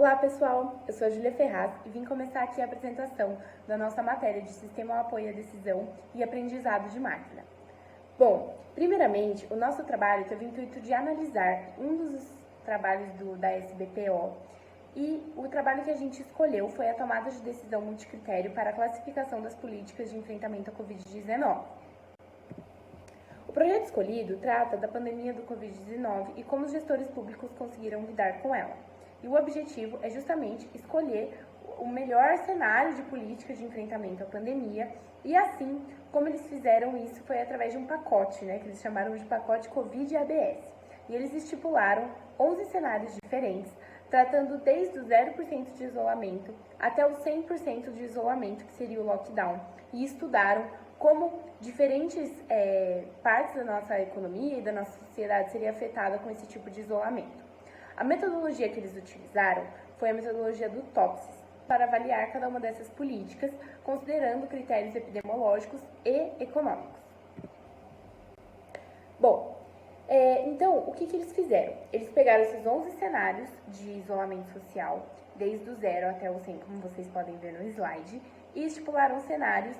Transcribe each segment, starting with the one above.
Olá pessoal, eu sou a Júlia Ferraz e vim começar aqui a apresentação da nossa matéria de Sistema Apoio à Decisão e Aprendizado de Máquina. Bom, primeiramente, o nosso trabalho teve o intuito de analisar um dos trabalhos da SBPO e o trabalho que a gente escolheu foi a tomada de decisão multicritério para a classificação das políticas de enfrentamento à Covid-19. O projeto escolhido trata da pandemia do Covid-19 e como os gestores públicos conseguiram lidar com ela. E o objetivo é justamente escolher o melhor cenário de política de enfrentamento à pandemia e assim, como eles fizeram isso, foi através de um pacote, que eles chamaram de pacote Covid-ABS. E eles estipularam 11 cenários diferentes, tratando desde o 0% de isolamento até o 100% de isolamento, que seria o lockdown, e estudaram como diferentes partes da nossa economia e da nossa sociedade seria afetada com esse tipo de isolamento. A metodologia que eles utilizaram foi a metodologia do TOPSIS, para avaliar cada uma dessas políticas, considerando critérios epidemiológicos e econômicos. Bom, então, o que eles fizeram? Eles pegaram esses 11 cenários de isolamento social, desde o 0 até o 100, como vocês podem ver no slide, e estipularam cenários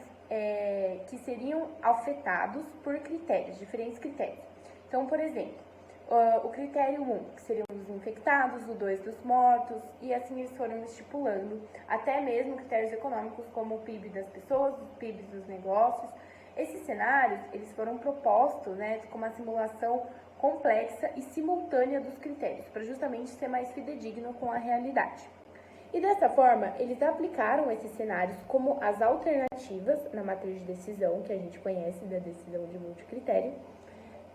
que seriam afetados por critérios, diferentes critérios. Então, por exemplo, o critério 1, que seriam os infectados, o 2 dos mortos, e assim eles foram estipulando até mesmo critérios econômicos como o PIB das pessoas, o PIB dos negócios. Esses cenários, eles foram propostos com uma simulação complexa e simultânea dos critérios, para justamente ser mais fidedigno com a realidade. E dessa forma, eles aplicaram esses cenários como as alternativas na matriz de decisão, que a gente conhece da decisão de multicritério,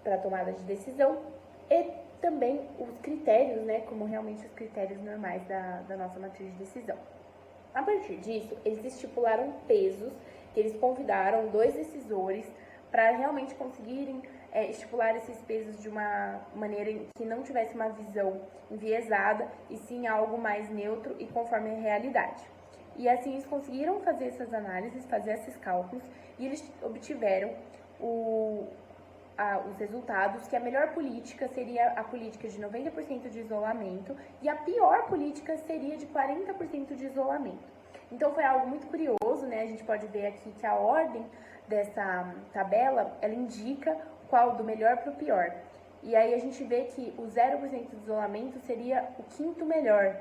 para tomada de decisão, e também os critérios, como realmente os critérios normais da nossa matriz de decisão. A partir disso, eles estipularam pesos, que eles convidaram 2 decisores para realmente conseguirem estipular esses pesos de uma maneira que não tivesse uma visão enviesada, e sim algo mais neutro e conforme a realidade. E assim eles conseguiram fazer essas análises, fazer esses cálculos, e eles obtiveram os resultados que a melhor política seria a política de 90% de isolamento e a pior política seria de 40% de isolamento. Então foi algo muito curioso, a gente pode ver aqui que a ordem dessa tabela, ela indica qual do melhor para o pior. E aí a gente vê que o 0% de isolamento seria o 5º melhor,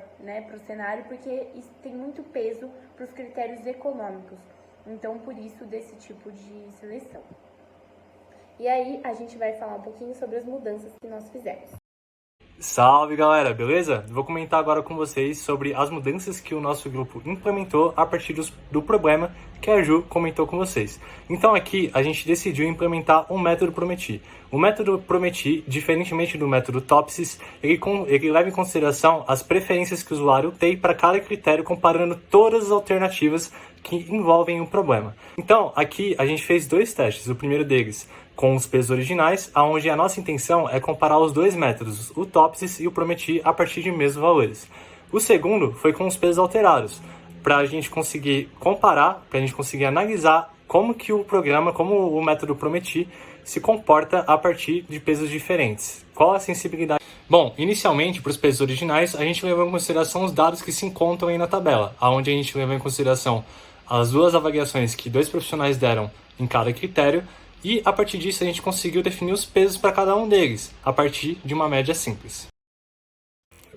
para o cenário, porque isso tem muito peso para os critérios econômicos. Então, por isso, desse tipo de seleção. E aí, a gente vai falar um pouquinho sobre as mudanças que nós fizemos. Salve galera, beleza? Vou comentar agora com vocês sobre as mudanças que o nosso grupo implementou a partir do problema que a Ju comentou com vocês. Então aqui a gente decidiu implementar um método Prometi. O método Prometi, diferentemente do método TOPSIS, ele leva em consideração as preferências que o usuário tem para cada critério, comparando todas as alternativas que envolvem o problema. Então aqui a gente fez 2 testes, o primeiro deles com os pesos originais, onde a nossa intenção é comparar os 2 métodos, o TOPSIS e o Prometi, a partir de mesmos valores. O segundo foi com os pesos alterados, para a gente conseguir comparar, para a gente conseguir analisar como que o programa, como o método Prometi, se comporta a partir de pesos diferentes. Qual a sensibilidade? Bom, inicialmente, para os pesos originais, a gente levou em consideração os dados que se encontram aí na tabela, onde a gente levou em consideração as 2 avaliações que 2 profissionais deram em cada critério, e a partir disso a gente conseguiu definir os pesos para cada um deles, a partir de uma média simples.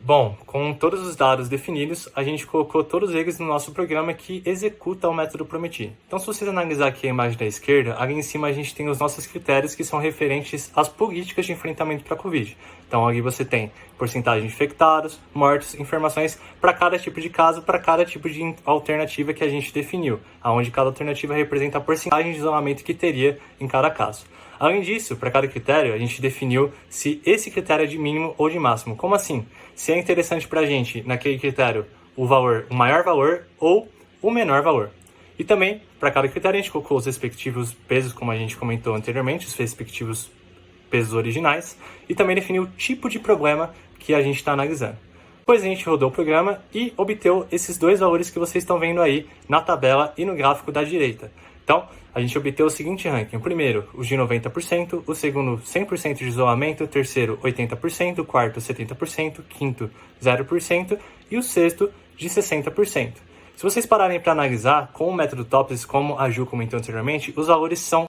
Bom, com todos os dados definidos, a gente colocou todos eles no nosso programa que executa o método Prometi. Então, se vocês analisar aqui a imagem da esquerda, ali em cima a gente tem os nossos critérios que são referentes às políticas de enfrentamento para a Covid. Então, ali você tem porcentagem de infectados, mortos, informações para cada tipo de caso, para cada tipo de alternativa que a gente definiu, onde cada alternativa representa a porcentagem de isolamento que teria em cada caso. Além disso, para cada critério, a gente definiu se esse critério é de mínimo ou de máximo. Como assim? Se é interessante para a gente, naquele critério, o maior valor ou o menor valor. E também, para cada critério, a gente colocou os respectivos pesos, como a gente comentou anteriormente, os respectivos pesos originais, e também definiu o tipo de problema que a gente está analisando. Depois a gente rodou o programa e obteve esses 2 valores que vocês estão vendo aí na tabela e no gráfico da direita. Então, a gente obteve o seguinte ranking. O primeiro, os de 90%, o segundo, 100% de isolamento, o terceiro, 80%, o quarto, 70%, o quinto, 0% e o sexto, de 60%. Se vocês pararem para analisar, com o método TOPS, como a Ju comentou anteriormente, os valores são...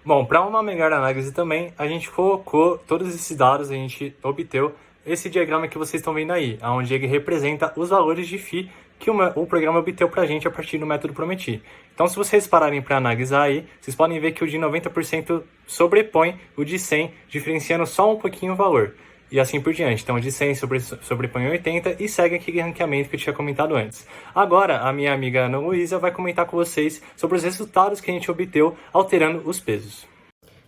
Bom, para uma melhor análise também, a gente colocou todos esses dados, a gente obteve esse diagrama que vocês estão vendo aí, onde ele representa os valores de φ que o programa obteve para a gente a partir do método Prometi. Então, se vocês pararem para analisar aí, vocês podem ver que o de 90% sobrepõe o de 100, diferenciando só um pouquinho o valor. E assim por diante. Então, o de 100 sobrepõe 80 e segue aquele ranqueamento que eu tinha comentado antes. Agora, a minha amiga Ana Luísa vai comentar com vocês sobre os resultados que a gente obteve alterando os pesos.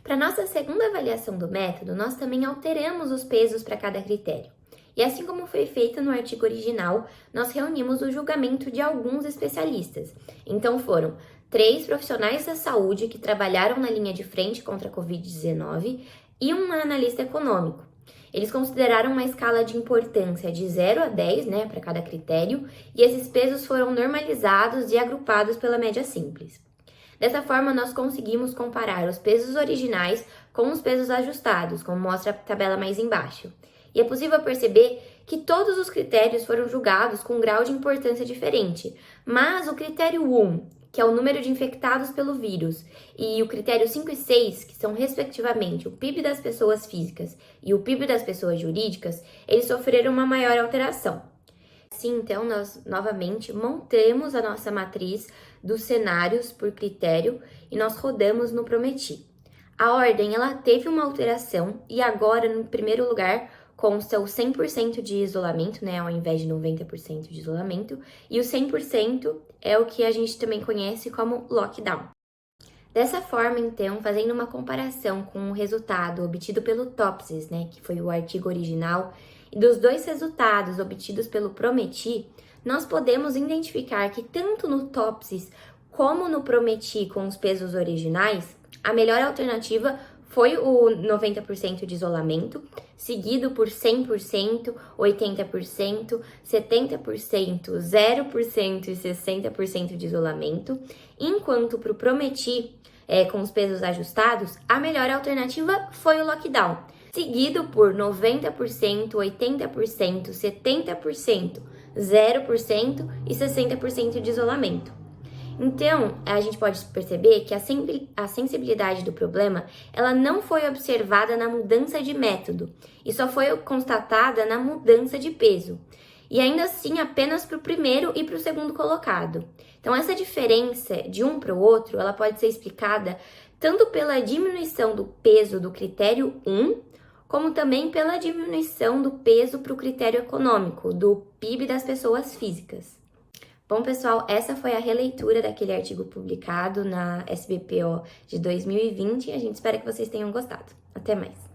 Para nossa segunda avaliação do método, nós também alteramos os pesos para cada critério. E assim como foi feito no artigo original, nós reunimos o julgamento de alguns especialistas. Então foram 3 profissionais da saúde que trabalharam na linha de frente contra a Covid-19 e um analista econômico. Eles consideraram uma escala de importância de 0 a 10, para cada critério, e esses pesos foram normalizados e agrupados pela média simples. Dessa forma, nós conseguimos comparar os pesos originais com os pesos ajustados, como mostra a tabela mais embaixo. E é possível perceber que todos os critérios foram julgados com um grau de importância diferente, mas o critério 1, que é o número de infectados pelo vírus, e o critério 5 e 6, que são respectivamente o PIB das pessoas físicas e o PIB das pessoas jurídicas, eles sofreram uma maior alteração. Assim, então, nós novamente montamos a nossa matriz dos cenários por critério e nós rodamos no Prometi. A ordem, ela teve uma alteração e agora, no primeiro lugar, consta o 100% de isolamento, ao invés de 90% de isolamento, e o 100% é o que a gente também conhece como lockdown. Dessa forma, então, fazendo uma comparação com o resultado obtido pelo TOPSIS, que foi o artigo original, e dos 2 resultados obtidos pelo Prometi, nós podemos identificar que tanto no TOPSIS como no Prometi com os pesos originais, a melhor alternativa foi o 90% de isolamento, seguido por 100%, 80%, 70%, 0% e 60% de isolamento, enquanto para o Prometi, com os pesos ajustados, a melhor alternativa foi o lockdown, seguido por 90%, 80%, 70%, 0% e 60% de isolamento. Então, a gente pode perceber que a sensibilidade do problema, ela não foi observada na mudança de método, e só foi constatada na mudança de peso. E ainda assim, apenas para o primeiro e para o segundo colocado. Então, essa diferença de um para o outro, ela pode ser explicada tanto pela diminuição do peso do critério 1, como também pela diminuição do peso para o critério econômico, do PIB das pessoas físicas. Bom, pessoal, essa foi a releitura daquele artigo publicado na SBPO de 2020 e a gente espera que vocês tenham gostado. Até mais!